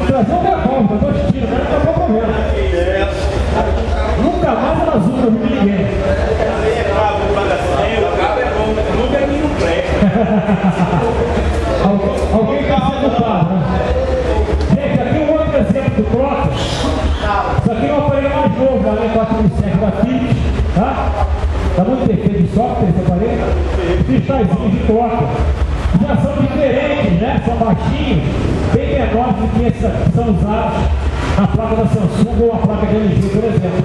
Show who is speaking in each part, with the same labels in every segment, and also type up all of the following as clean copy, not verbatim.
Speaker 1: Trazer um revólver, 2 tiros, né? Acabou com mesmo. Nunca mais ela azul pra ninguém. Alguém está resultado, né? Gente, aqui um outro exemplo do Crocs. Isso aqui é um aparelho mais novo, da linha 4007 da Philips, tá? Está muito perfeito de software esse aparelho. Cristalzinhos de troca. Já são diferentes, né? São baixinhos, bem menores do que esses que são usados na placa da Samsung ou a placa de LG, por exemplo.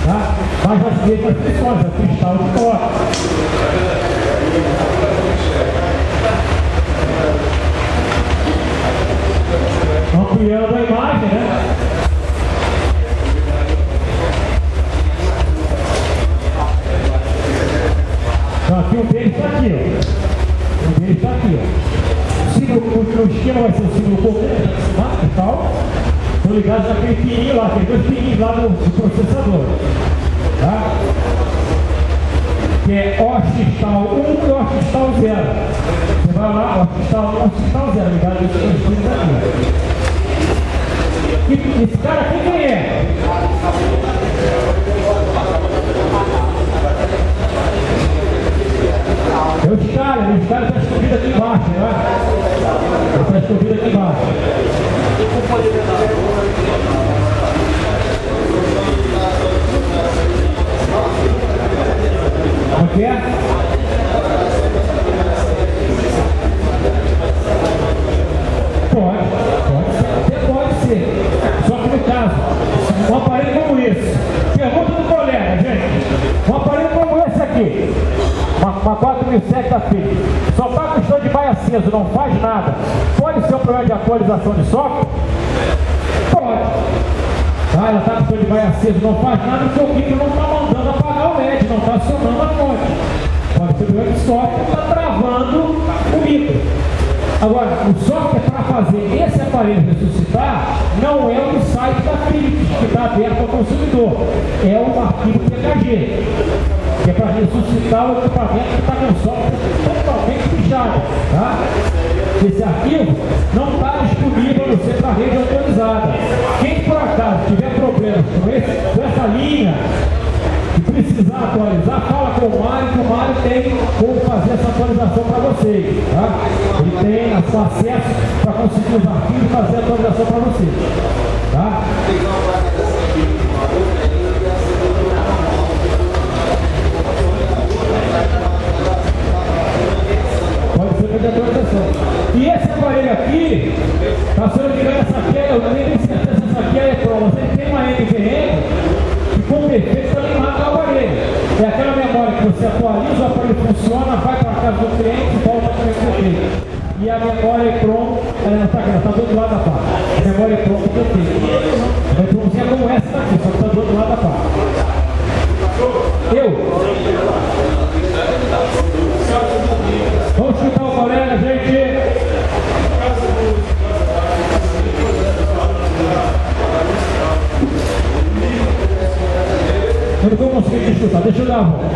Speaker 1: Tá? Mas as mesmas funções, é cristal de troca. Ampliando a imagem, né? Então aqui o deles está aqui, ó. O deles está aqui, ó. O esquema vai ser o símbolo comum, e tal. Estão ligados naquele pininho lá, tem 2 pininhos lá no processador. Tá? Que é OXTAL 1 e OXTAL 0. Você vai lá, OXTAL 1 e OXTAL 0, ligado nesses 2 pinos aqui. Esse cara aqui quem é? É o Stalin está escondido aqui embaixo, né? Ele está escondido aqui embaixo. Como que é? Pode ser. Só que no caso, um aparelho como esse, pergunta do colega, gente, um aparelho como esse aqui, uma 4007 da Philips, só está com o stand-by aceso, não faz nada, pode ser um problema de atualização de software? Pode. Ah, ela está com o stand-by aceso, não faz nada, porque o micro não está mandando apagar o LED, não está acionando a fonte. Pode ser problema de software, está travando o micro. Agora, o software para fazer esse aparelho ressuscitar não é o site da Philips, que está aberto ao consumidor. É um arquivo PKG, que é para ressuscitar o equipamento que está com o software totalmente fechado. Tá? Esse arquivo não está disponível a você para a rede autorizada. Quem por acaso tiver problemas com essa linha, e precisar atualizar, fala com o Mário, que o Mário tem como fazer essa atualização para vocês. Tá? Ele tem acesso para conseguir os arquivos e fazer a atualização para vocês. Tá? Pode ser fazer a atualização. E esse aparelho aqui, tá, se eu não me engano, essa aqui, eu nem tenho certeza se essa aqui é a prova. Você tem uma NVM que com defeito está limada ao aparelho. É aquela memória que você atualiza, o aparelho funciona, vai para a casa do cliente e volta para o cliente. E a memória EEPROM, ela não está aqui, ela está do outro lado da parte. A memória EEPROM que eu tenho. A EEPROMzinha como essa daqui, só que está do outro lado da parte. Vamos escutar o colega, gente. Eu não estou conseguindo escutar, deixa eu dar a volta.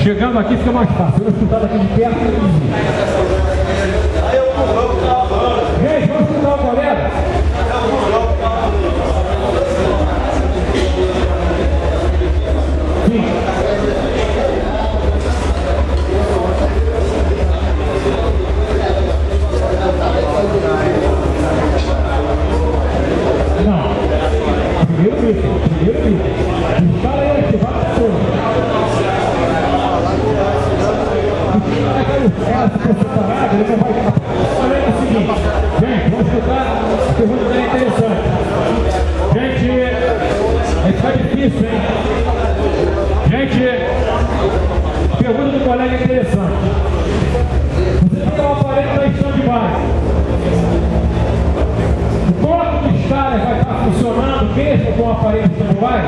Speaker 1: Chegando aqui fica mais fácil, eu vou escutar daqui de perto. Gente, vamos escutar o colega? Sim. Não. Primeiro bico. Instala ele, ativado tudo. Ele não vai. Olha aí o seguinte, gente, vamos escutar a pergunta dele interessante. Gente, fica difícil, hein? Gente, a pergunta do colega é interessante. Você tem um aparelho da stand-by. O bloco do Stalin vai estar funcionando mesmo com o aparelho de stand-by?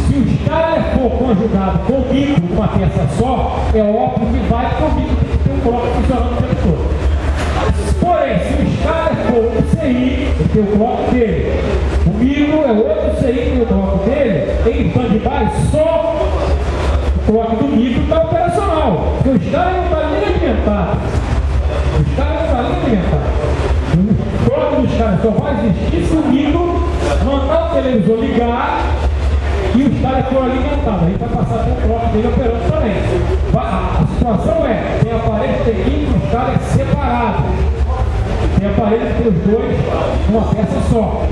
Speaker 1: Se o Stalin for conjugado com o micro, uma peça só, é óbvio que vai com o micro ter um bloco funcionando o tempo todo. Porém, se o Stalin for um CI, ele tem o bloco dele. O micro é outro CI que tem o bloco dele. Em stand-by, só o bloco do micro está operacional. Porque o Stalin não está nem alimentando assistir se o micro mandar o televisor ligar e os caras foram alimentados. A gente vai passar por um bloco dele operando também. A situação é, tem aparelho que tem micro, os caras separados. Tem aparelho que tem os dois numa peça só.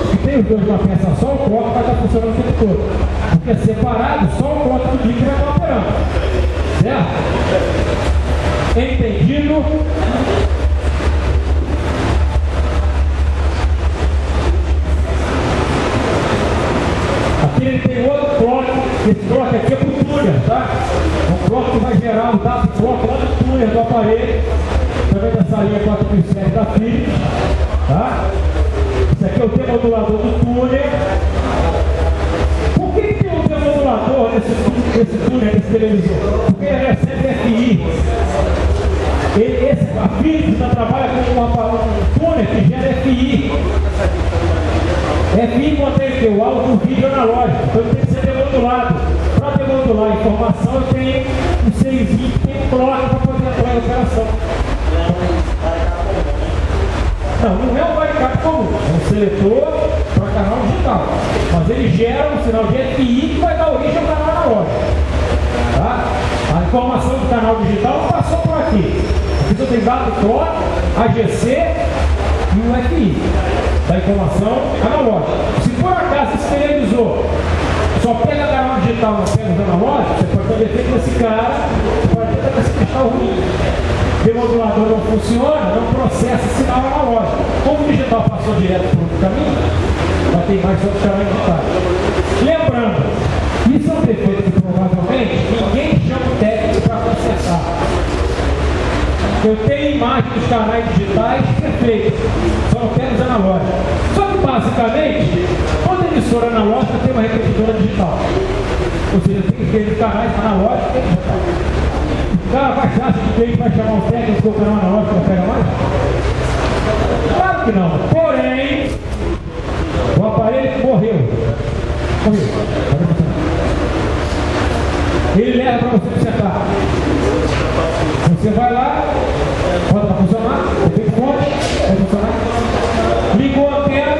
Speaker 1: Se tem os dois numa peça só, o bloco vai estar funcionando o tempo todo. Porque separado, só o bloco do micro vai estar operando. Certo? Entendido? Aqui ele tem outro bloco. Esse bloco aqui é para o túnel, tá? Um bloco que vai gerar o dado bloco lá no túnel do aparelho. Também dessa linha 4007 da Philips, tá? Isso aqui é o demodulador do túnel. Por que tem um demodulador nesse túnel, nesse televisor? Porque ele recebe FI. A Philips trabalha com um túnel que gera FI. FI contém o áudio, o vídeo analógico, então ele tem que ser demodulado. Para demodular a informação, eu tenho um serizinho que tem um bloco para poder entrar em operação. Não é um bycap comum, é um seletor para canal digital, mas ele gera um sinal de FI que vai dar origem ao canal analógico. Tá? A informação do canal digital não passou por aqui. Aqui você tem dado clock, AGC e o FI da informação analógica. Se por acaso esse televisor só pega canal digital, não pega os analógicos, você pode ter defeito desse cara, você pode ter esse cristal ruim. O demodulador não funciona, não processa sinal analógico. Como o digital passou direto para outro caminho, vai ter mais outro canal digital. Lembrando, isso é um defeito que provavelmente ninguém chama o técnico para consertar. Eu tenho imagem dos canais digitais perfeitos, só não tenho os analógicos. Só que basicamente, toda emissora analógica tem uma repetidora digital. Ou seja, tem que ter canais analógicos e digital. O cara vai achar que ele vai chamar o técnico do canal analógico não pega mais? Claro que não. Porém, o aparelho morreu. Ele leva para você consertar. Você vai lá, bota para funcionar, defeito fonte, vai funcionar. Ligou a antena,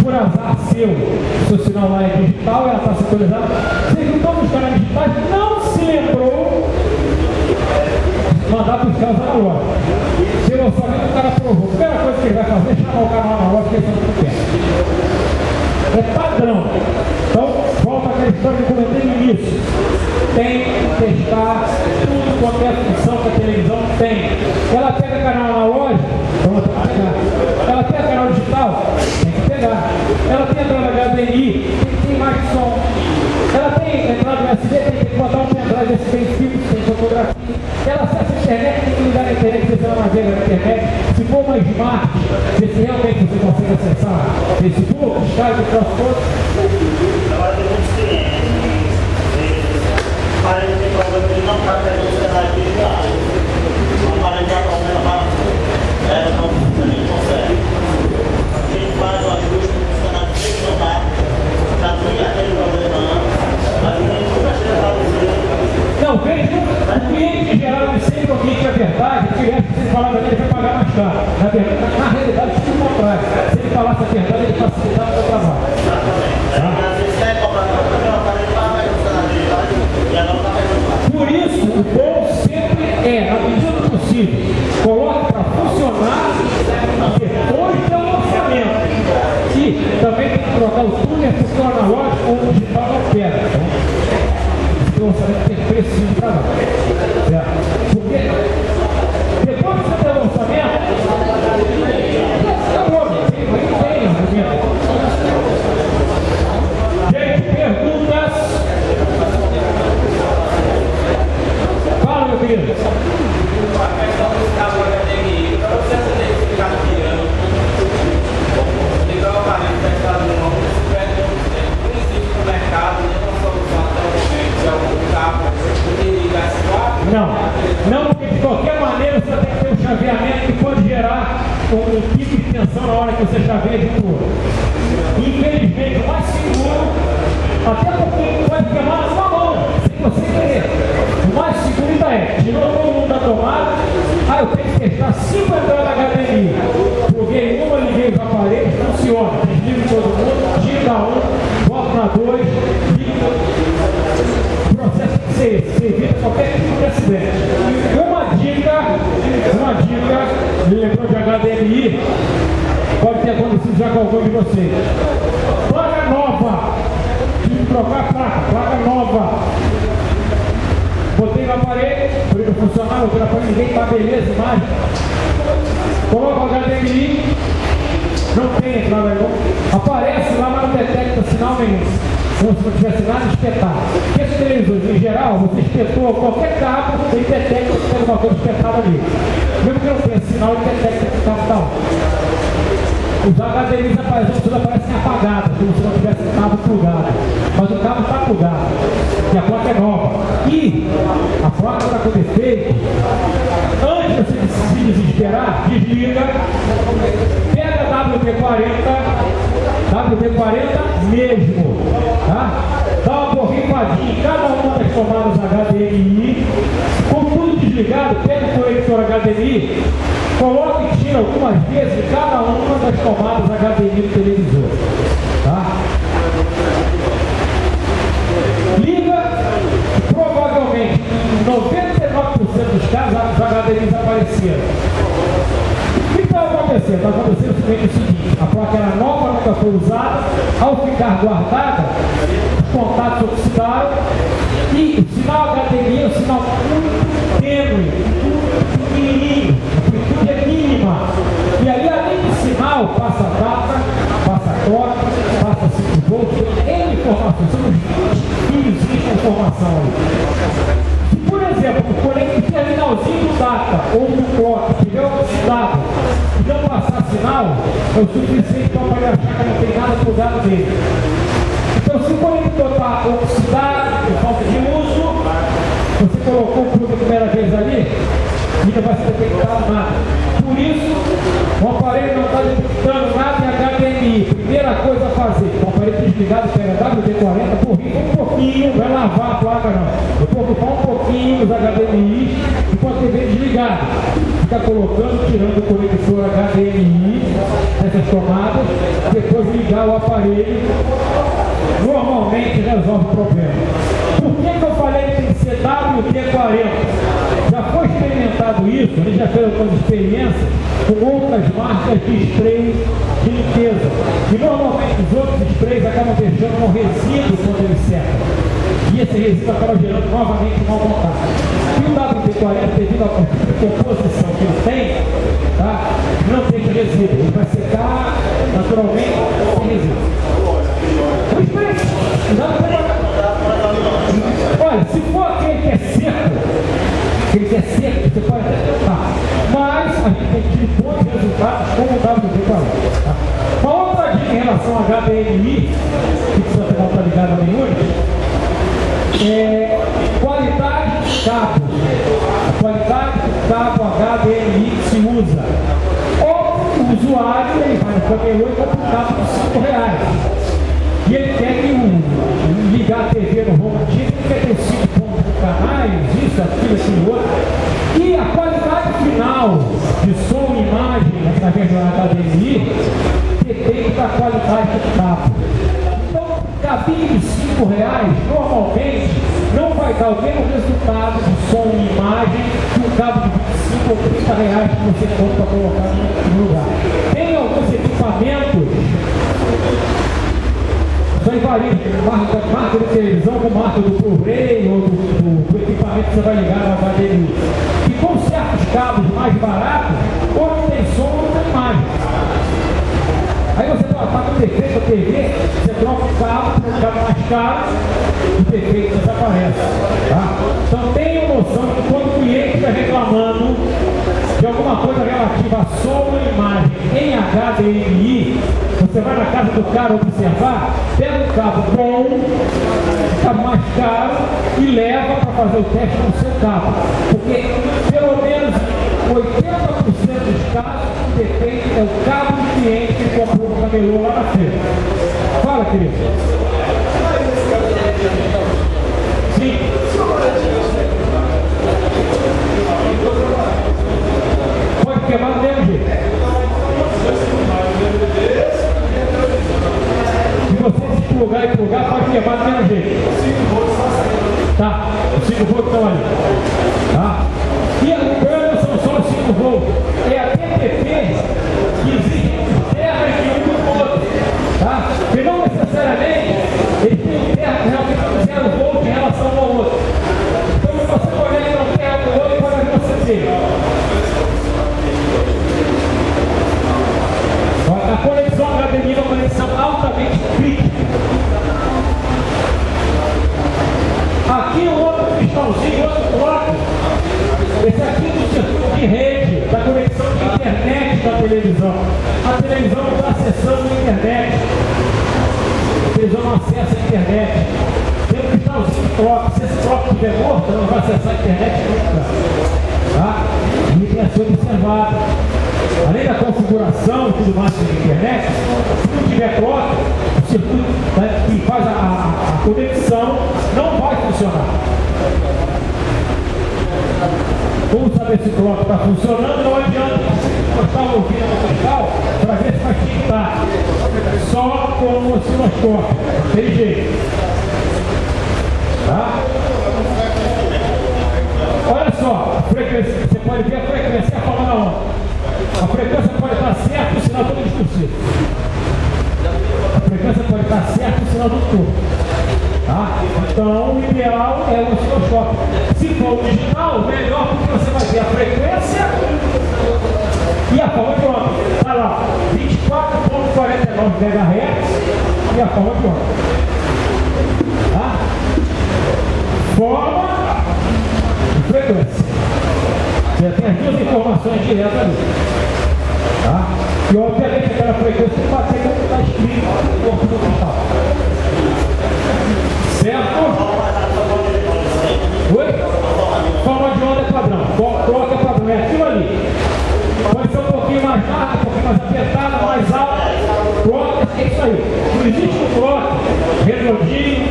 Speaker 1: por azar seu sinal lá é digital, ela está sintonizada. Você viu todos os canais digitais, não se lembrou de mandar buscar os analógicos. Seu orçamento, o cara provou. A primeira coisa que ele vai fazer é chamar o canal analógico que ele não quer. É padrão. Então, volta àquela história que eu comentei no início. Tem que testar tudo, qualquer função que a televisão tem. Ela pega canal analógico, então tem que pegar. Ela pega canal digital, tem que pegar. Ela tem entrada HDMI, tem mais som. Ela tem entrada USB, tem que botar um pendrive, tem filme, tem fotografia. Ela acessa a internet, tem que ligar na internet, se ela navega na internet. Se for uma smart, se realmente você consegue acessar Facebook, Skype, transporte.
Speaker 2: Agora tem muitos clientes. O aparelho tem problema, ele não está pegando o cenário digital. O aparelho dá problema para não consegue. A gente faz o ajuste no cenário digital, já tem aquele problema antes. A gente nunca chega a fazer.
Speaker 1: Não, veja, o cliente em geral ele sempre omite a verdade, o cliente, se ele falar da ele vai pagar mais caro. Na realidade, isso é o contrário. Se ele falasse a verdade, ele facilitava o seu trabalho. Por isso, o bom sempre é, na medida do possível, coloque para funcionar depois do lançamento. E também tem que trocar o túnel porque o analógico ou o digital não pega. Então, o lançamento tem preciso para lá. Porque depois que você tem o lançamento, acabou, não tem argumento. Gente, perguntas? Fala, meu querido.
Speaker 3: A questão do cabo HDMI, para você acender esse cabo pirando, ligar o aparelho testado no mão, não existe no mercado nenhuma solução até o momento de algum cabo poder ligar esse quadro?
Speaker 1: Não, porque de qualquer maneira você tem que ter um chaveamento que pode gerar um pico de tensão na hora que você chaveia de um outro. Infelizmente, o mais seguro, até porque pode queimar na sua mão, sem você querer. O mais seguro ainda é, tirou todo mundo da tomada, eu tenho que testar 5 entradas HDMI, porque Coloquei uma, liguei os aparelhos, funciona. Desligo todo mundo, tira um, bota na 2, liga. O processo que você evita qualquer tipo de acidente. Uma dica, me lembrou de HDMI, pode ter acontecido já com algum de vocês. Placa nova, tive que trocar a placa nova. Botei no aparelho, por ele funcionar, botei no aparelho, ninguém tá beleza, imagem. Coloca o HDMI, não tem entrada aí, aparece lá, mas não detecta sinal nenhum. Como se não tivesse nada espetado. Porque esse televisor, em geral, você espetou qualquer cabo, ele detecta que tem alguma coisa espetada ali. Mesmo que não tenha sinal, ele detecta que o cabo está lá. Os HDMIs aparecem apagados, como se não tivesse cabo plugado. Mas o cabo está plugado. E a placa é nova. E a placa está com defeito. Antes de você se desesperar, desliga. Pega a WD-40 mesmo. Tá? Dá uma borrifadinha em cada uma das tomadas HDMI. Com tudo desligado, pega o conector HDMI. Coloca e tira algumas vezes cada uma das tomadas HDMI do televisor. Tá? Liga, provavelmente em 99% dos casos os HDMIs apareceram. O que está acontecendo? Está acontecendo o seguinte: a placa era nova, nunca foi usada, ao ficar guardada, os contatos oxidaram e o sinal HDMI é um sinal muito tênue, muito pequenininho, a amplitude é mínima. E ali, além do sinal, passa data, passa toque, passa 5 volts, N informações, são uns 20 fios de informação ali. Se, por exemplo, o terminalzinho do data ou do clock tiver oxidado e não passar sinal, é o suficiente para ele achar que não tem nada plugado nele. Então, se o conector está oxidado, por falta de uso, você colocou o plug a primeira vez ali, e não vai ser detectado nada. Por isso, o aparelho não está detectando nada em HDMI. Primeira coisa a fazer: o aparelho desligado, pega WD-40, borrifa um pouquinho, não vai lavar a placa não. Eu vou borrifar um pouquinho os HDMI enquanto ele vem desligado. Fica colocando, tirando o conector HDMI nessas tomadas, depois ligar o aparelho. Normalmente resolve o problema. Por que eu falei que tem que ser WD-40? Já foi experimentado isso, a gente já fez algumas experiências com outras marcas de spray de limpeza. E normalmente os outros sprays acabam deixando um resíduo quando ele seca. E esse resíduo acaba gerando novamente mau contato. E o WD-40, devido à composição que ele tem, tá, não tem resíduo. Ele vai secar naturalmente sem resíduo. O spray, olha, se for aquele que é seco, você pode até tentar. Mas a gente tem que ter bons resultados com o WD-40. Tá? Uma outra dica em relação ao HDMI, que precisa ter uma ligada nenhuma, é qualidade de cabo. A qualidade do cabo HDMI que se usa. O usuário ele vai no camelô e compra um cabo de R$5. E ele quer que ligar a TV no home theater, ele quer ter 5 canais, isso, aquilo, outro. E a qualidade final de som e imagem através do HDMI depende da qualidade do cabo. Então, cabinho de R$5 normalmente não vai dar o mesmo resultado de som e imagem que um cabo de R$25 ou R$30 que você compra para colocar no lugar. Tem alguns equipamentos. Só invalida marca de televisão com marca do Blu-ray ou do equipamento que você vai ligar na HDMI. E com certos cabos mais baratos, ou não tem som ou não tem imagem. Aí você está com defeito da TV, você troca o cabo, o cabo mais caro, o defeito desaparece. Tá? Então tenha noção que quando o cliente está reclamando de alguma coisa relativa a som ou imagem em HDMI, você vai na casa do cara observar, pega um cabo bom, cabo mais caro e leva para fazer o teste no seu cabo. Porque pelo menos 80% dos casos o defeito é o cabo do cliente que comprou no camelô lá na feira. Fala, querido. Sim. Pode queimar do mesmo jeito. lugar e para lugar, pode queimar do mesmo jeito. 5 volts só saindo. Tá, os 5 volts estão ali. Tá? E o problema não são só os 5 volts, é a TPP que existe terra de um do outro. Tá? E não necessariamente eles têm terra realmente 0 volts em relação ao outro. Então, se você conecta uma terra com o outro, pode ver você ter. A conexão HDMI é uma conexão altamente crítica. Aqui o outro cristalzinho, outro bloco. Esse aqui é do circuito de rede, da conexão de internet da televisão. A televisão não está acessando a internet. A televisão não acessa a internet. Tem um cristalzinho de troca. Se esse troca estiver morto, ela não vai acessar a internet nunca. Tá? E tem a ser observado. Além da configuração e tudo mais da internet, se não tiver troca, o circuito, né, que faz a conexão não vai funcionar. Como saber se o troca está funcionando? Não adianta encostar o ouvido no cristal para ver se vai pintar. Só com o osciloscópio. Tem jeito. Tá? Olha só, a frequência, você pode ver a frequência, a forma da onda. A frequência pode estar certa, o sinal todo distorcido. A frequência pode estar certa, o sinal do turbo. Tá? Então, o ideal é o osciloscópio. Se for o digital, melhor, porque você vai ter a frequência e a forma de onda. Está lá, 24,49 MHz e a forma de onda. Tá? Forma e frequência. Você tem as duas informações diretas ali. Tá? E obviamente aquela frequência tem que bater como está escrito no corpo do cristal. Certo? Oi? Forma de onda é padrão. Troca é padrão. É aquilo ali. Pode ser um pouquinho mais larga, um pouquinho mais apertada, mais alta. Troca é isso aí. Não existe um troca redondinho,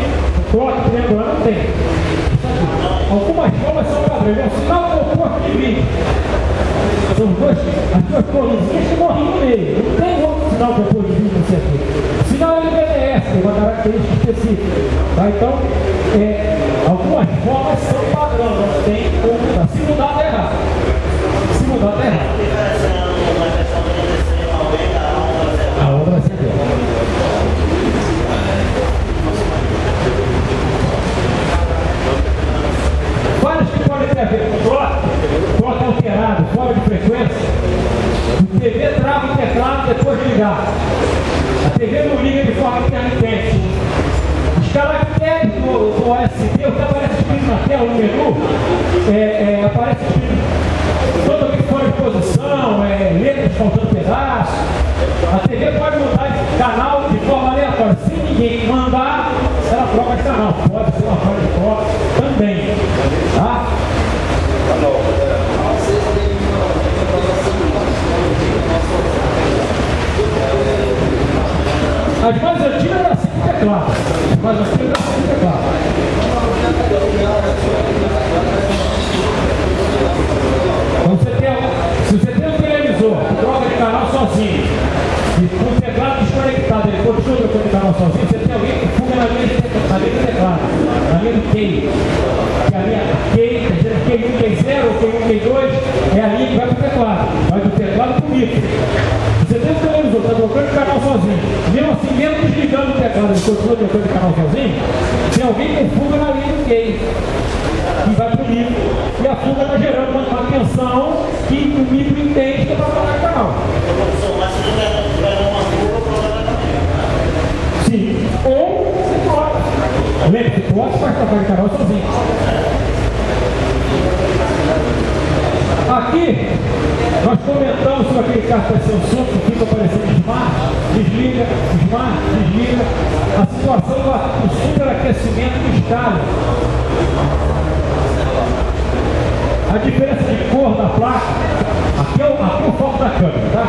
Speaker 1: troca triangular, não tem. Algumas formas são padrões. É um sinal composto de vídeo. São as duas coluninhas que morrem no meio. Não tem outro sinal composto de vídeo no circuito. O sinal é LVDS, tem uma característica específica. Tá? Então, algumas formas são padrão. Não tem como mudar. Se mudar, está errado. Se mudar, está errado. A onda vai ser dela. Vários que podem ter a ver com troca alterado, fora de frequência. O TV trava o teclado depois de ligar. A TV não liga de forma intermitente. Os caracteres do OSD, o que aparece escrito na tela, no menu, aparece escrito totalmente fora de posição, letras faltando pedaço. A TV pode mudar de canal de forma aleatória. Se ninguém mandar, ela troca de canal. Pode ser uma forma de troca também. Tá? As mais antigas eram assim de teclado. As mais antigas eram assim de teclado. Então, se você tem um televisor que troca de canal sozinho e com o teclado desconectado, ele continua trocando de canal sozinho, você tem alguém que fuga na linha do teclado, na linha do key. Que a linha key, Q1, Q0 ou Q1, Q2 é a linha que vai para o teclado. Vai do teclado para o micro. Você tem um televisor, está trocando de canal sozinho. Mesmo assim, mesmo desligando o teclado, ele continua trocando de canal sozinho, tem alguém que fuga na linha do key. E vai para o micro. E a fuga está gerando uma tensão que o micro entende que é para trocar de canal. Sim. Ou você troca. Lembra que pode trocar de canal sozinho. Aqui, nós comentamos sobre aquele carro que Samsung que fica aparecendo smart, desliga, smart, desliga. A situação do superaquecimento do escala. A diferença de cor da placa, aqui é o foco da câmera, tá?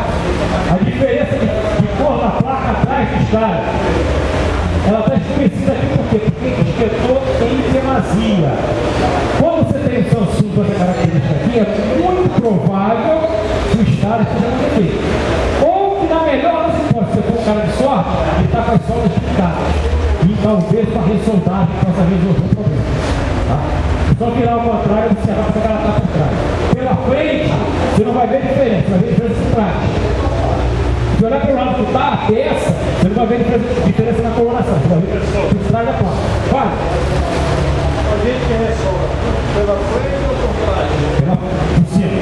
Speaker 1: A diferença de cor da placa atrás do escala. Ela está escurecida aqui por quê? Porque esquentou em demasia. Quando você tem o Samsung com essa característica aqui, é muito provável que o escala esteja aqui. Ou que na melhor das hipóteses, você for um cara de sorte, ele está com as solas pintadas. e talvez para ressoldagem possa resolver o problema. Tá? Só virar ao contrário, você vai pegar ela por trás. Pela frente, você não vai ver diferença, vai ver diferença por trás. Se olhar para o lado que está a peça, você não vai ver diferença na coloração, você vai ver por trás da placa. Vai!
Speaker 3: A gente que ressolve pela frente ou por trás?
Speaker 1: Por cima.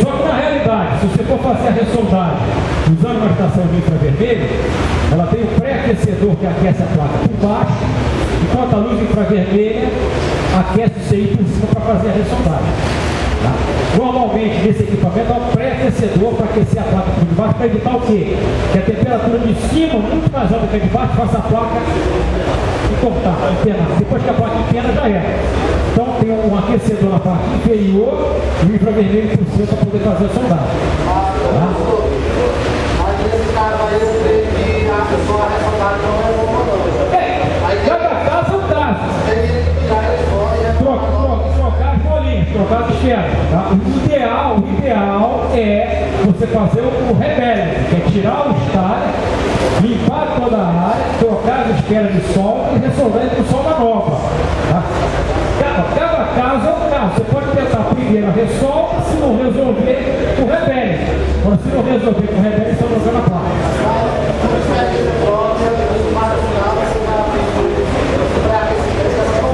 Speaker 1: Só que na realidade, se você for fazer a ressoldagem usando uma estação de infravermelho, ela tem um pré-aquecedor que aquece a placa por baixo, enquanto a luz infravermelha aquece o CI por cima para fazer a ressoldagem. Tá? Normalmente, nesse equipamento, há um pré-aquecedor para aquecer a placa por baixo para evitar o quê? Que a temperatura de cima, muito mais alta que a de baixo, faça a placa cortar, empenar. Depois que a placa empena, já é. Então tem um aquecedor na parte inferior e o infravermelho por cima para poder fazer a soldagem. Tá?
Speaker 4: Mas esse cara vai dizer que a pessoa a ressoldagem não é boa, não.
Speaker 1: Cada caso é um caso.
Speaker 4: Tem que tirar ele fora e
Speaker 1: Trocar as bolinhas, trocar as esquerdas. Tá? O ideal é você fazer o rebelde, que é tirar o estário, limpar toda a área, trocar as esquerdas de solda e resolver com solda nova. Tá? Cada caso é um caso. Você pode tentar primeiro a ressolva, se não resolver, o rebelde. Agora, se não resolver com o rebelde, você vai trocando a placa.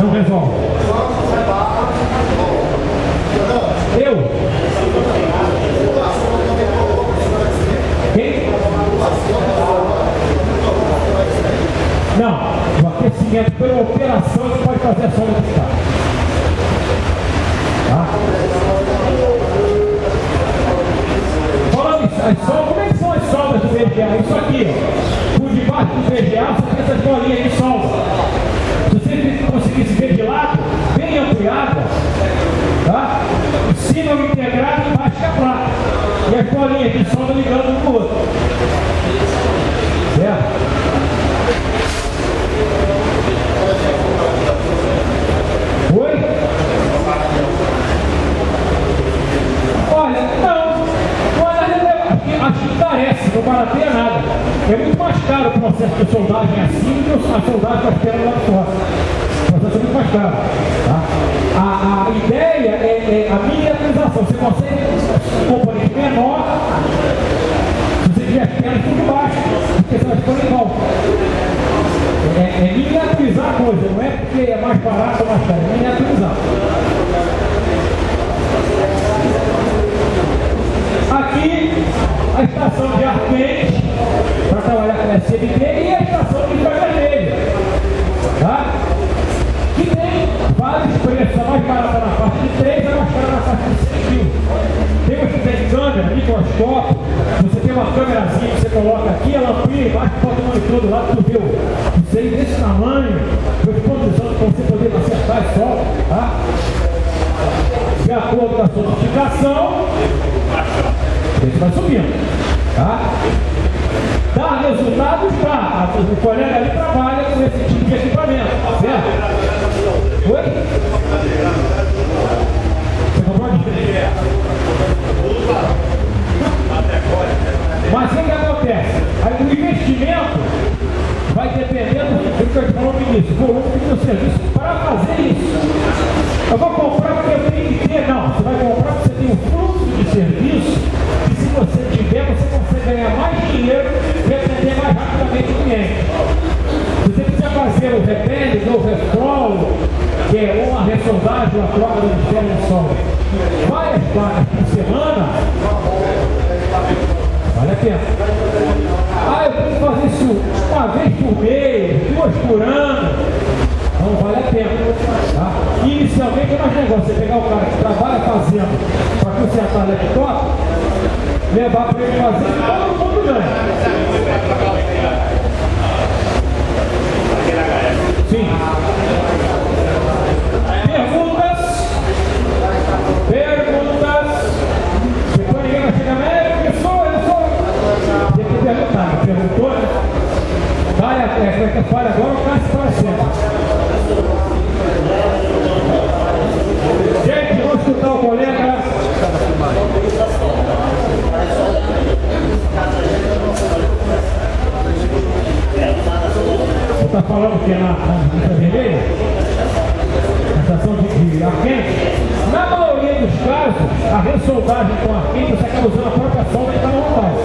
Speaker 1: Não resolve. Eu? Quem? Não, o aquecimento pela operação você pode fazer a solda de estádio. Tá? Falando isso, as soldas, como é que são as soldas do VGA? Isso aqui, ó. Por debaixo do VGA você tem essas bolinhas de solda. Se você conseguisse ver de lado, bem ampliada, tá? Em cima o integrado, embaixo é a placa. E as bolinhas de solda ligando um com o outro. Certo? Oi? Olha, não é relevante. Acho que parece, não barateia nada. É muito mais caro o processo de soldagem assim do que a soldagem das pernas lá fora. O processo é muito mais caro. Tá? A ideia é a miniaturização. Você consegue um componente menor se você tiver as pernas tudo baixo, porque você vai ficando igual. É miniaturizar a coisa, não é porque é mais barato ou mais caro, é miniaturizar. Aqui, a estação de ar quente, para trabalhar com SMD, e a estação de infravermelho, tá? Que tem vários preços, a mais barata na parte de 3, a mais cara na parte de 6 mil. Tem uma que tem câmera, microscópio, você tem uma câmerazinha que você coloca aqui, ela amplia embaixo, bota o monitor do lado, tu vê o seio desse tamanho, foi posição para você poder acertar e solta, tá? De acordo com a sofisticação, ele vai subindo, tá? Dá resultados, tá? O colega ali trabalha com esse tipo de equipamento, certo? Oi? Você comprou de mas o que acontece? Aí o investimento vai dependendo do que eu falou no início, volume do serviço para fazer isso. Eu vou comprar porque eu tenho que ter, não. Você vai comprar porque você tem um fluxo de serviço e se você tiver, você consegue ganhar mais dinheiro e atender mais rapidamente o cliente. Você precisa fazer o repele, o refrolo, que é uma ressoldagem, uma troca do Ministério do Sol. Várias placas por semana, vale a pena. Ah, eu tenho que fazer isso uma vez por mês, 2 por ano. Não vale a pena. Tá? Inicialmente é mais negócio. Você pegar o cara que trabalha fazendo para consertar laptop, levar para ele fazer e todo mundo ganha. Sim. Perguntas? Depois ninguém vai chegar, professor. Tem que perguntar. Perguntou, né? Falha agora, o cara se faz certo. Gente, vamos escutar o colega. está falando que é na vermelha? Na estação de ar quente? Na maioria dos casos, a ressoldagem com ar quente você acaba usando a própria solda que está na vontade.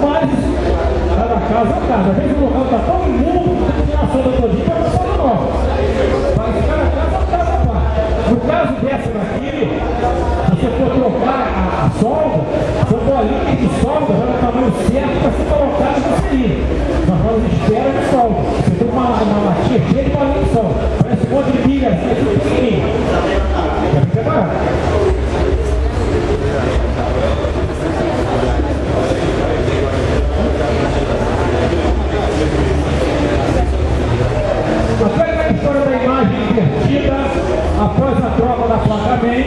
Speaker 1: Mas, cada caso é caso. Às vezes o local está tão imundo que tem a solda todinha para a solda nova. Mas cada caso é um caso à parte. No caso dessa daqui, se você for trocar a solda, são bolinhas de solda, vai no tamanho certo para ser colocado no cilindro. Nós falamos espera de solda. Você tem uma latinha cheia de bolinha de solda. Parece um monte de milha, assim, tudo pequenininho. Já fica barato. Até a história da imagem invertida após a troca da placa-bem.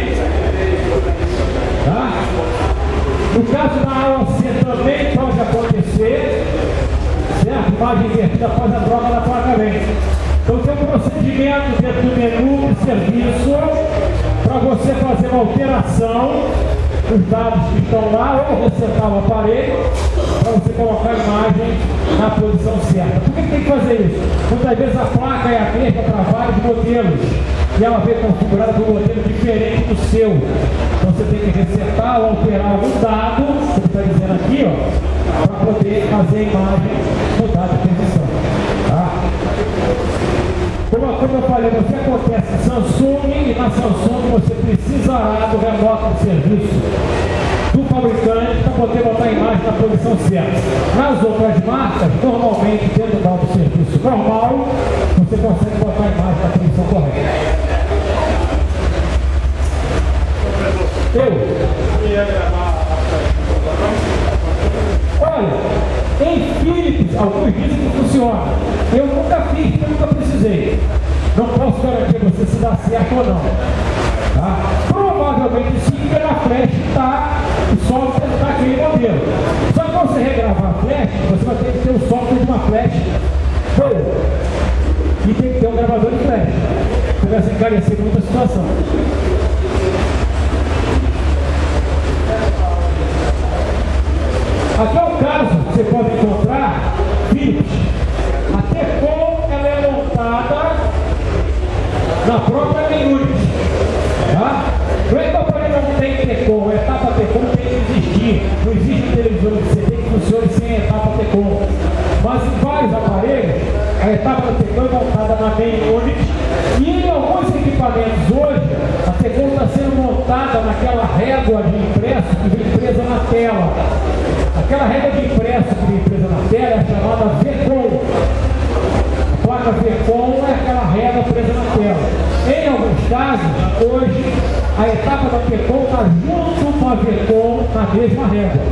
Speaker 1: Tá? No caso da aula C também pode acontecer, certo? Imagem invertida após a troca da placa-bem. Então tem um procedimento dentro do menu de serviço para você fazer uma alteração dos dados que estão lá ou resetar o aparelho para você colocar a imagem na posição certa. Por que tem que fazer isso? Muitas vezes a placa é a mesma para vários modelos e ela vem configurada para um modelo diferente do seu. Então você tem que resetar ou alterar algum dado, que está dizendo aqui, ó, para poder fazer a imagem mudar de posição. Tá? Como eu falei, você acontece em Samsung e na Samsung você precisará do remoto de serviço do fabricante para poder botar a imagem na posição certa. Nas outras marcas, normalmente dentro do autosserviço normal, você consegue botar a imagem na posição correta. Olha, em Philips, alguns dizem que funciona. Eu nunca fiz, porque eu nunca precisei. Não posso garantir a você se dá certo ou não. Tá? Provavelmente sim, porque na flash está o software daquele modelo. Só que você regravar a flash, você vai ter que ter o software de uma flash boa. E tem que ter um gravador de flash. Porque vai se encarecer muito a situação. Aqui é o caso que você pode encontrar Philips. A Tecom ela é montada na própria Unity. Tá? Não é que o aparelho não tem Tecom, a etapa Tecom tem que existir. Não existe televisor de CD que funcione sem a etapa Tecom. Mas em vários aparelhos, a etapa da Tecom é montada na main Unity. E em alguns equipamentos hoje, a Tecom está sendo montada naquela régua de impresso que vem presa na tela. Aquela régua de impresso que vem presa na tela é chamada VCOM. A placa VCOM é aquela régua presa na tela. Em alguns casos, hoje, a etapa da VCOM está junto com a VCOM na mesma régua.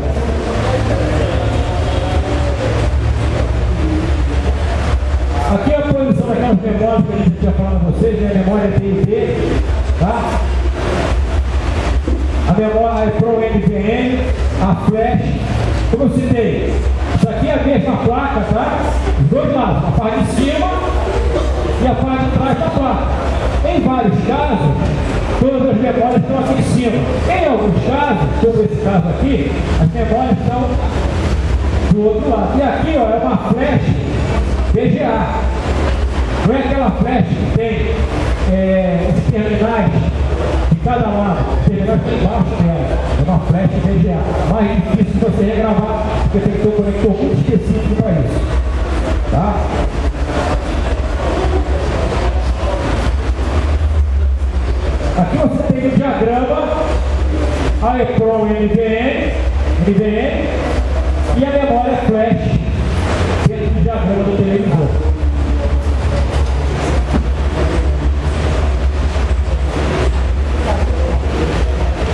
Speaker 1: Aqui é a posição daquelas memórias que a gente tinha falado a vocês, né? A memória TID, tá? A memória Pro NVM, a flash, como eu citei, isso aqui é a mesma placa, tá? Os dois lados, a parte de cima e a parte de trás da placa. Em vários casos, todas as memórias estão aqui em cima. Em alguns casos, como esse caso aqui, as memórias estão do outro lado. E aqui, ó, é uma flash VGA. Não é aquela flash que tem os terminais de cada lado, os terminais por baixo dela. É uma flash VGA. Mais difícil de você regravar, porque tem que ter um conector muito específico para isso. Tá? Aqui você tem o diagrama, a EEPROM NVM e a memória flash dentro do diagrama do televisor.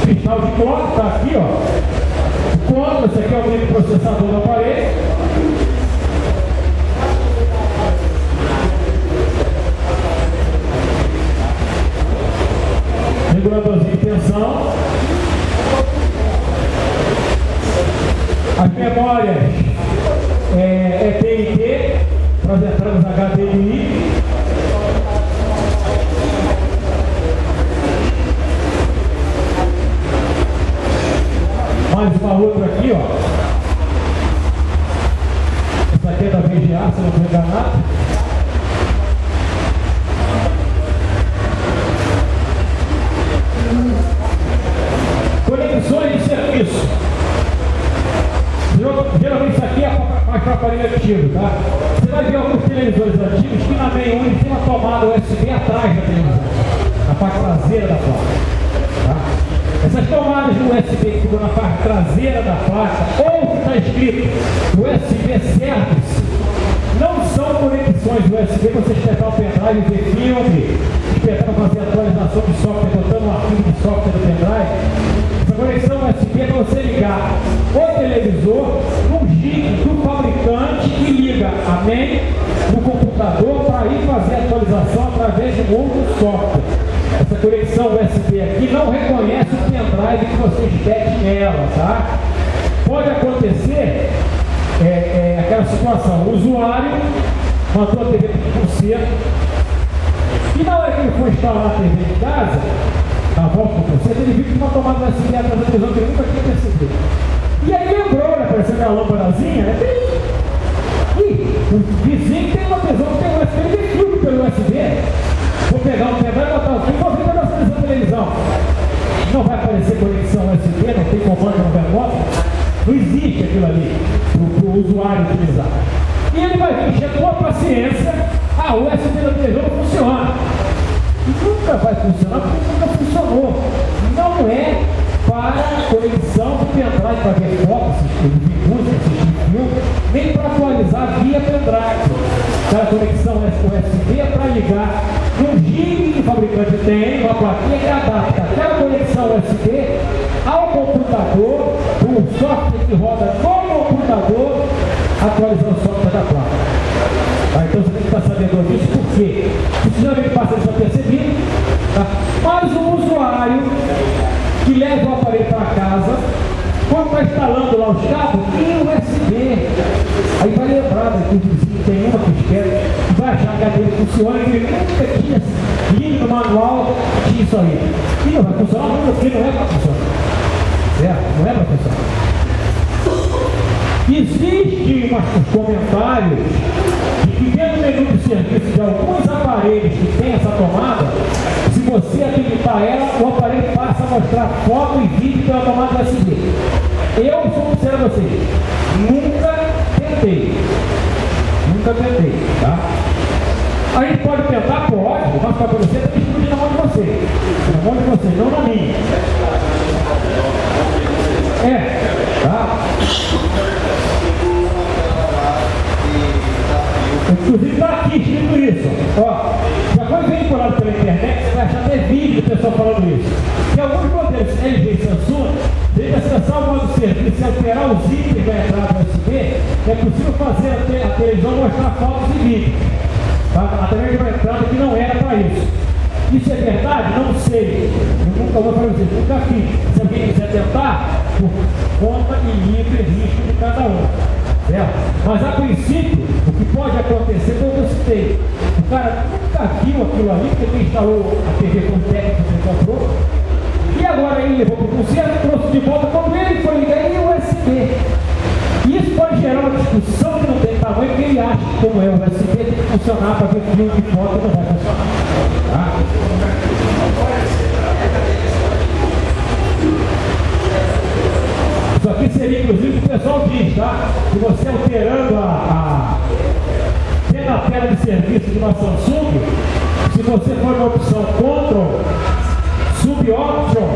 Speaker 1: Cristal de clock está aqui, ó. Quando esse aqui é o microprocessador do aparelho. Reguladorzinho de tensão. traseira da placa, ou está escrito USB Service, não são conexões USB para você espetar o pendrive e ver filme, espetar para fazer atualização de software, botando um arquivo de software no pendrive. Essa conexão USB é para você ligar o televisor no gig do fabricante e liga a main no computador para ir fazer a atualização através de um outro software. Essa conexão USB aqui não reconhece o pendrive que você espete nela, tá? Pode acontecer aquela situação, o usuário mandou a TV para o conserto e na hora que ele foi instalar a TV em casa, na volta do conserto, ele viu que uma tomada USB atrás da televisão que ele nunca tinha percebido. E aí lembrou, né, aparecendo a lâmpadazinha, né? E o vizinho tem uma televisão que tem USB, ele tem filme pelo USB. Vou pegar um pendrive e botar o filme e vou ver a televisão. Não vai aparecer conexão USB, não tem comando no remoto. Não existe aquilo ali para o usuário utilizar. E ele vai vir encher com a paciência, o USB da televisão não funciona. E nunca vai funcionar porque nunca funcionou. Não é para conexão do pendrive para ver fotos, assistir música, assistir filme, nem para atualizar via pendrive. Aquela conexão USB é para ligar num gig que o fabricante tem, uma plaquinha que adapta aquela conexão USB ao computador, o software que roda no computador, atualizando o software da placa. Então você tem que estar sabendo disso, por quê? Isso geralmente passa desapercebido, tá? Mas o usuário que leva o aparelho para casa, quando está instalando lá os cabos, tem USB. Aí vai lembrar que o vizinho tem uma que esquece, vai achar que a dele funciona, e ele nunca tinha lido no manual, tinha isso aí. E não vai funcionar nunca, porque não é para funcionar. Certo? Não é para funcionar. Existem uns comentários de que dentro do menu de serviço de alguns aparelhos que tem essa tomada, se você habilitar ela, o aparelho passa a mostrar foto e vídeo pela tomada USB. Eu sou sincero a vocês, nunca tentei, tá? A gente pode tentar, pode, mas para você tem que explodir na mão de você, não na minha. Tá? Inclusive está aqui escrito isso. Ó, já foi veiculado pela internet, você vai achar até vídeo do pessoal falando isso. Que alguns modelos LG e Samsung, desde acessar o modo serviço e alterar os itens da entrada USB, é possível fazer a televisão mostrar fotos e vídeos. Tá? Através de uma entrada que não era para isso. Isso é verdade? Não sei. Eu nunca vou para vocês, nunca fiz. Se alguém quiser tentar, por conta e livre risco de cada um. Certo? Mas a princípio, o que pode acontecer, como eu citei, o cara nunca viu aquilo ali, porque ele instalou a TV com técnico que ele comprou, e agora ele levou para o conserto, trouxe de volta, quando ele foi ligar em USB. Isso pode gerar uma discussão que não tem tamanho, porque ele acha que, como é o USB, tem que funcionar para ver filme de foto e não vai funcionar. Tá? Isso aqui seria, inclusive, o que o pessoal diz, tá? Que você alterando tendo a tela de serviço de uma Samsung, se você for na opção Control, Sub-Option,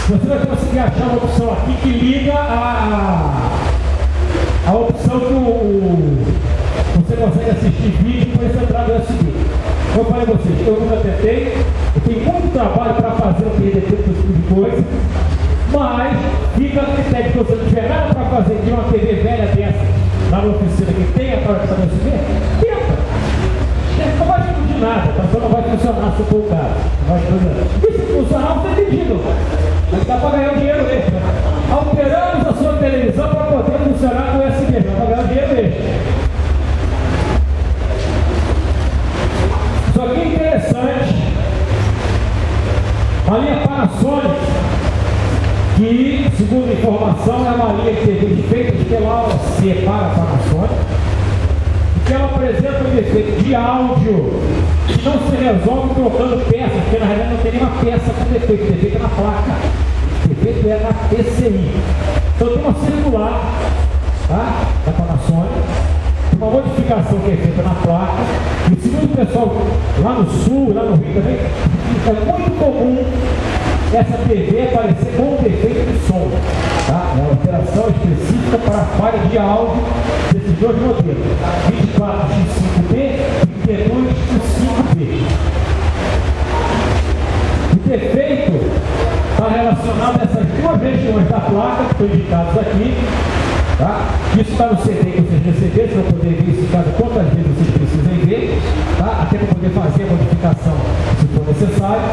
Speaker 1: você vai conseguir achar uma opção aqui que liga a opção que você consegue assistir vídeo com essa entrada USB. Eu falei a vocês, eu nunca tentei, eu tenho muito trabalho para fazer o perder tempo com esse tipo de coisa, mas fica a critério que você não tiver nada para fazer de uma TV velha dessa na oficina que tem a conexão USB, tenta. Não vai explodir nada, tá? Só não vai funcionar se for o caso. Não vai funcionar. E se funcionar, você tem pedido. Mas dá para ganhar o dinheiro extra. Alteramos a sua televisão para poder funcionar com o USB, para ganhar o dinheiro extra. Só que é interessante, a linha Panasonic, que, segundo a informação, é uma linha de TV feita pela OC para a Panasonic, que ela apresenta um defeito de áudio que não se resolve trocando peças, porque na realidade não tem nenhuma peça com defeito, o defeito é na placa, o defeito é na PCI. Então tem uma circular, tá? Da Panasonic, uma modificação que é feita na placa, e segundo o pessoal lá no sul, lá no Rio também, é muito comum essa TV aparecer com defeito de som. Tá? É uma alteração específica para a falha de áudio desses dois modelos, 24x5B e 32x5B. O defeito está relacionado a essas duas regiões da placa que estão indicadas aqui. Tá? Isso está no CD que vocês receberam, vocês vão poder ver isso quantas vezes vocês precisam ver, tá? Até para poder fazer a modificação se for necessário.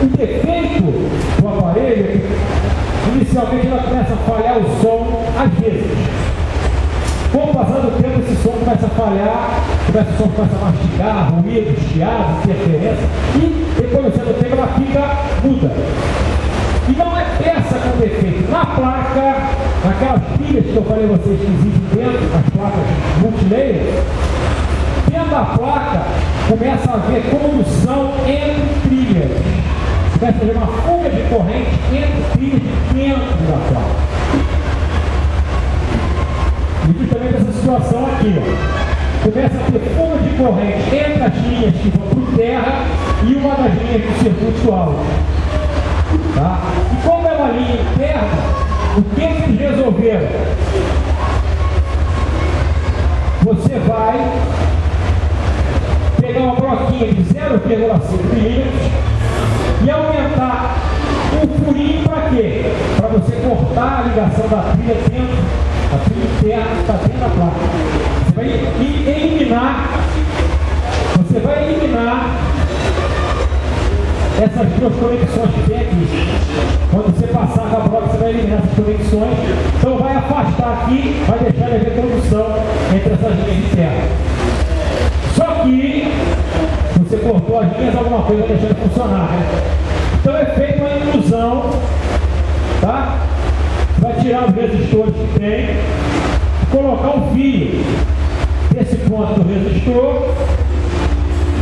Speaker 1: O defeito do aparelho é que inicialmente ela começa a falhar o som às vezes. Com o passar do tempo esse som começa a falhar, o som começa a mastigar, ruído, chiado, interferência, e depois do certo tempo ela fica muda. E não é peça com defeito. Na placa, naquelas pilhas que eu falei a vocês que existem dentro, as placas multilayer, dentro da placa começa a haver condução entre trilhas. Começa a haver uma fuga de corrente entre trilhas dentro da placa. E justamente essa situação aqui, ó. Começa a ter fuga de corrente entre as linhas que vão por terra e uma das linhas do circuito áudio. Tá? E como é uma linha interna, o que eles resolveram? Você vai pegar uma broquinha de 0,5 milímetros e aumentar um furinho para quê? Para você cortar a ligação da trilha dentro, a trilha interna que está dentro da placa. Você vai eliminar essas duas conexões que tem aqui. Quando você passar com a broca, você vai eliminar essas conexões. Então vai afastar aqui, vai deixar de haver condução entre essas linhas internas. Só que, se você cortou as linhas, alguma coisa vai deixar de funcionar, né? Então é feita uma inclusão, tá? Vai tirar os resistores que tem, colocar um fio desse ponto do resistor.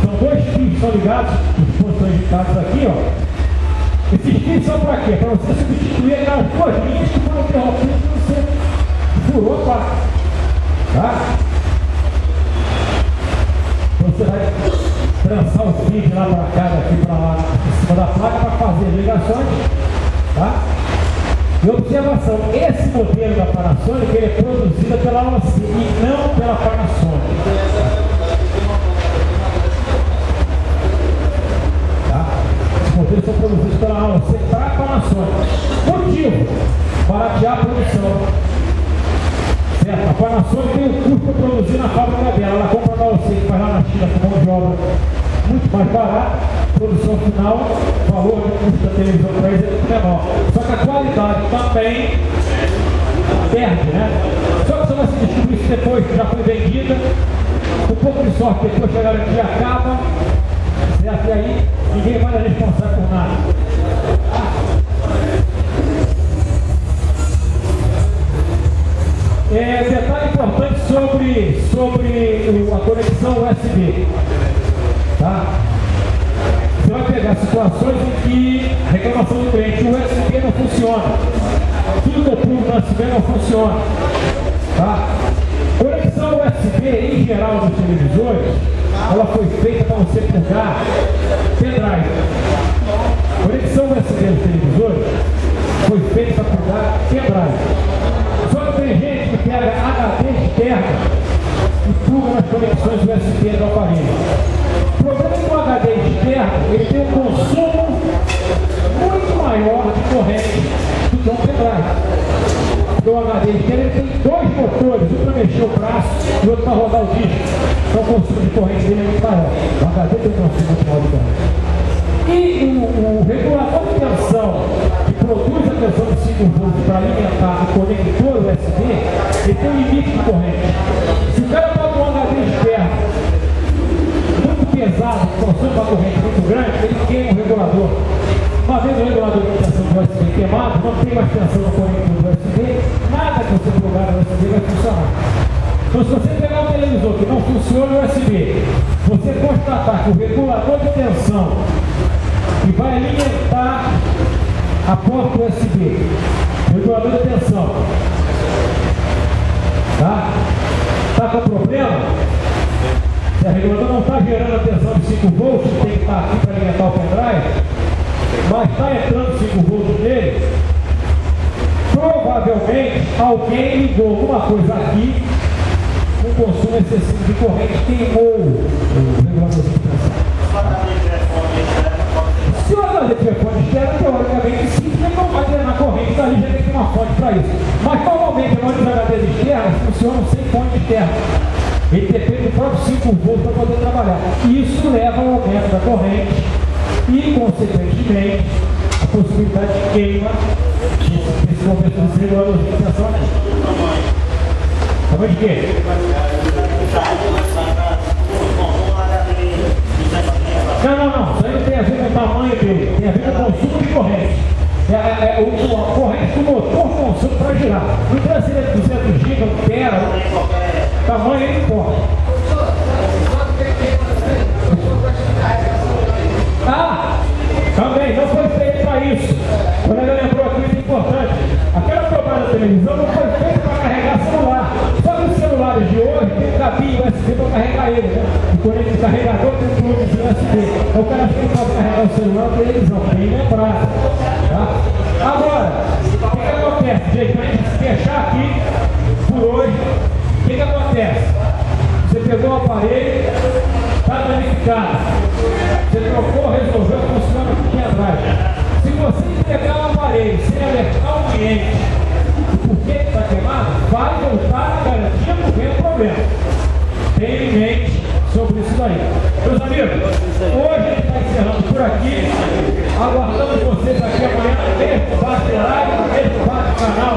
Speaker 1: São dois fios que são ligados, os pontos são indicados aqui, ó. Esses fios são para quê? Para você substituir aquelas duas linhas que foram interrompidas e você furou a placa. Tá? Então você vai trançar o fio de lá para cá, daqui para lá, em cima da placa para fazer as ligações. Tá? E observação, esse modelo da Panasonic ele é produzido pela OC e não pela Panasonic. Os modelos são produzidos pela AOC para a Panasonic. Motivo: baratear a produção. Certo? A Panasonic tem o custo para produzir na fábrica dela. Ela compra da AOC, que faz lá na China com mão de obra muito mais barata. Produção final, o valor do custo da televisão para eles é muito menor. Só que a qualidade também perde, né? Só que você vai se descobrir isso depois que já foi vendida. Um pouco de sorte, depois chegar aqui acaba. Certo? E aí, ninguém vai dar responsável por nada. Detalhe importante sobre a conexão USB. Tá? Você vai pegar situações em que a reclamação do cliente, o USB não funciona. Tudo do público do USB não funciona. Tá? Conexão USB, em geral, dos televisores, ela foi feita para você plugar pendrive. Conexão USB dos televisores foi feita para plugar pendrive. Só que tem gente que pega HD externo e pluga nas conexões USB do aparelho. O problema é que o HD externo ele tem um consumo muito maior de corrente do que um pendrive. O HD externo ele tem dois motores, um para mexer o braço e outro para rodar o disco. Então o consumo de corrente dele é muito maior. O HD tem um consumo muito maior de corrente. E o regulador de tensão que produz a tensão de 5 volts para alimentar o conector USB, ele tem um limite de corrente. Se o cara bota um HD externo muito pesado, que consome uma corrente muito grande, ele queima o regulador. Uma vez o regulador de tensão do USB queimado, não tem mais tensão no conector do USB, nada que você plugar no USB vai funcionar. Então se você pegar um televisor que não funciona no USB, você constatar que o regulador de tensão que vai alimentar a porta USB, o regulador de tensão, tá com problema? Se o regulador não está gerando a tensão de 5 volts, tem que estar aqui para alimentar o pendrive, mas está entrando 5 volts nele, provavelmente alguém ligou alguma coisa aqui com consumo excessivo de corrente, queimou o regulador de pressão. Se o regulador de telefone externo, teoricamente sim, porque não vai drenar corrente, dali já tem que ter uma fonte para isso. Mas normalmente a maioria dos HDs externos funcionam sem fonte externa. Ele depende do próprio 5 volts para poder trabalhar. Isso leva ao aumento da corrente e, consequentemente, a possibilidade de queima desse conversor de regulador de pressão aqui. Tamanho de quê? Não. Isso aí não tem a ver com o tamanho dele, tem a ver com o consumo de corrente. A corrente que o motor consome para girar. Não precisa ser 200 GB, 1 tera, tamanho ele importa. Também não foi feito para isso. Quando ele lembrou aqui, muito importante. Aquela propaganda da televisão não foi feita para carregar celular. Só que os celulares de hoje tem cabinho USB para carregar ele, né? E quando ele carregador tem um plug de USB. Então o cara tem para carregar o celular na televisão, bem lembrado. Tá? Agora, o que acontece, gente? Para a gente fechar aqui por hoje, o que acontece? Você pegou o aparelho, está danificado. Você trocou, resolveu, funciona aqui atrás. Se você entregar o aparelho sem alertar o cliente por que está queimado, vai voltar a garantia porque é um problema. Tenha em mente sobre isso daí. Meus amigos, hoje a gente está encerrando por aqui. Aguardamos vocês aqui amanhã no mesmo bate-horário, no mesmo bate-canal.